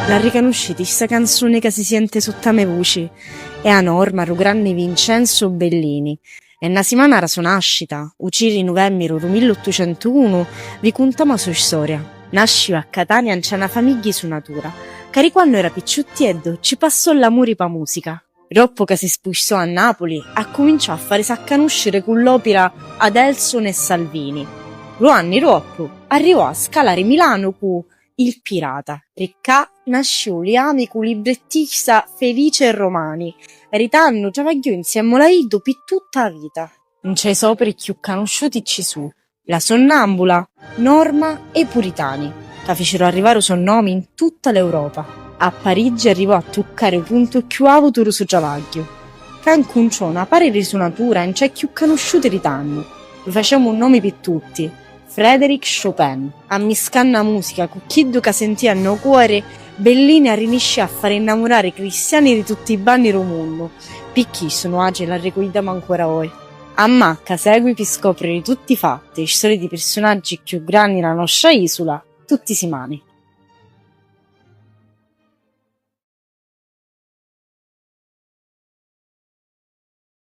La riconoscete questa canzone che si sente sotto me voce? È a Norma, Rugranne Vincenzo Bellini. E una settimana era sua nascita, il 5 novembre 1801, vi contiamo la sua storia. Nasceva a Catania in una famiglia su natura, che quando era picciuttieddo ci passò l'amore per musica. Dopo che si spostò a Napoli, ha cominciato a fare conoscere con l'opera Adelson e Salvini. 2 anni dopo arrivò a scalare Milano con Il Pirata. Ricca nasció liami con librettista Felice Romani. Ritanno travagliò insieme a Laido per tutta la vita. Non c'è opere più conosciuti ci su. La Sonnambula, Norma e i Puritani, che fecero arrivare i suoi nomi in tutta l'Europa. A Parigi arrivò a toccare il punto più alto del suo travaglio. Cancunciò una pari risuonatura in c'è più conosciuti ritanno. Lo facciamo un nome per tutti. Frédéric Chopin. A miscanna musica, con chi che sentia nel cuore, Bellini riuscì a fare innamorare i cristiani di tutti i banni del mondo. Picchi sono agi la ricordiamo ancora oggi. A Macca segui per scoprire tutti i fatti e storie di personaggi più grandi della nostra isola, tutti i simani.